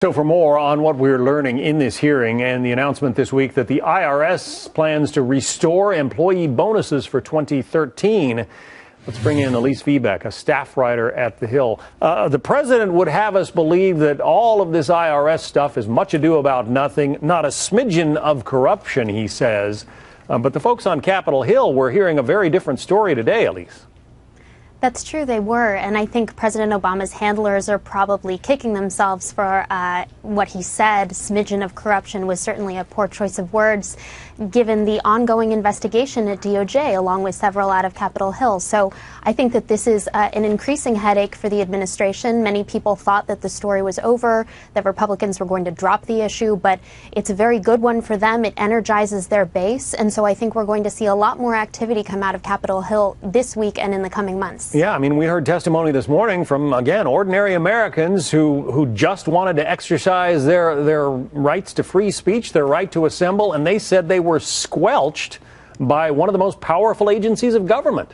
So for more on what we're learning in this hearing and the announcement this week that the IRS plans to restore employee bonuses for 2013, let's bring in Elise Viebeck, a staff writer at The Hill. The president would have us believe that all of this IRS stuff is much ado about nothing, not a smidgen of corruption, he says. But the folks on Capitol Hill were hearing a very different story today, Elise. That's true, they were, and I think President Obama's handlers are probably kicking themselves for what he said. Smidgen of corruption was certainly a poor choice of words, given the ongoing investigation at DOJ, along with several out of Capitol Hill. So I think that this is an increasing headache for the administration. Many people thought that the story was over, that Republicans were going to drop the issue, but it's a very good one for them. It energizes their base, and so I think we're going to see a lot more activity come out of Capitol Hill this week and in the coming months. Yeah, I mean, we heard testimony this morning from, again, ordinary Americans who just wanted to exercise their rights to free speech, their right to assemble, and they said they were squelched by one of the most powerful agencies of government.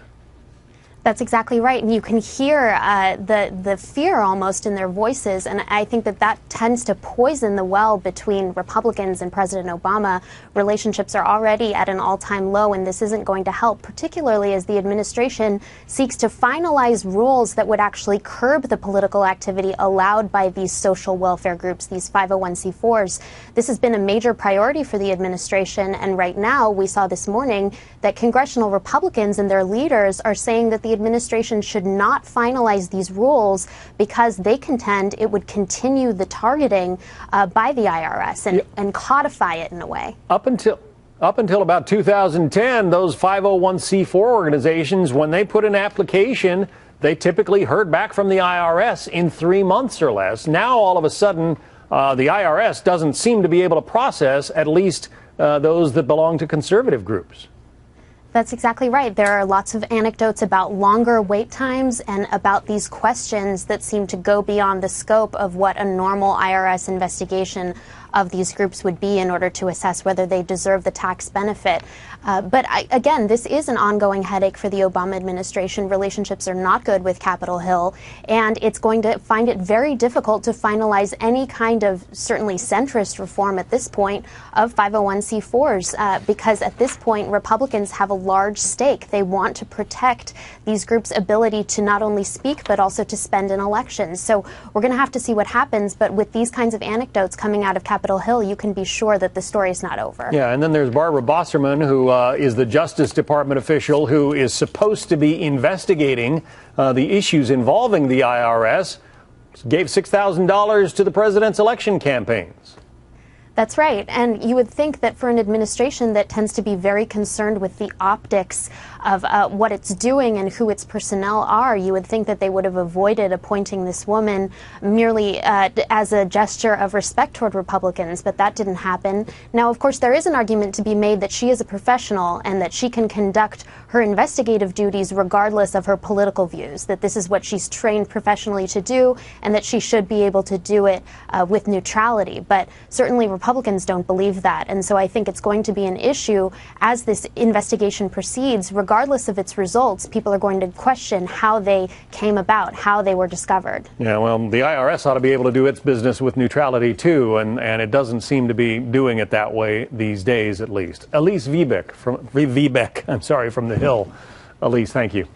That's exactly right. And you can hear the fear almost in their voices. And I think that that tends to poison the well between Republicans and President Obama. Relationships are already at an all-time low, and this isn't going to help, particularly as the administration seeks to finalize rules that would actually curb the political activity allowed by these social welfare groups, these 501c4s. This has been a major priority for the administration. And right now, we saw this morning that congressional Republicans and their leaders are saying that the administration should not finalize these rules because they contend it would continue the targeting by the IRS and codify it in a way. Up until about 2010, those 501c4 organizations, when they put an application, they typically heard back from the IRS in 3 months or less. Now, all of a sudden, the IRS doesn't seem to be able to process at least those that belong to conservative groups. That's exactly right. There are lots of anecdotes about longer wait times and about these questions that seem to go beyond the scope of what a normal IRS investigation of these groups would be in order to assess whether they deserve the tax benefit. But again, this is an ongoing headache for the Obama administration. Relationships are not good with Capitol Hill, and it's going to find it very difficult to finalize any kind of certainly centrist reform at this point of 501c4s, because at this point, Republicans have a large stake. They want to protect these groups' ability to not only speak, but also to spend in elections. So we're going to have to see what happens. But with these kinds of anecdotes coming out of Capitol Hill, you can be sure that the story is not over. Yeah, and then there's Barbara Bosserman, who is the Justice Department official who is supposed to be investigating the issues involving the IRS, gave $6,000 to the president's election campaigns. That's right. And you would think that for an administration that tends to be very concerned with the optics of what it's doing and who its personnel are, you would think that they would have avoided appointing this woman merely as a gesture of respect toward Republicans, but that didn't happen. Now, of course, there is an argument to be made that she is a professional and that she can conduct her investigative duties regardless of her political views, that this is what she's trained professionally to do and that she should be able to do it with neutrality. But certainly Republicans don't believe that. And so I think it's going to be an issue as this investigation proceeds. Regardless of its results, people are going to question how they came about, how they were discovered. Yeah, well, the IRS ought to be able to do its business with neutrality, too, and it doesn't seem to be doing it that way these days, at least. Elise Viebeck from The Hill. Elise, thank you.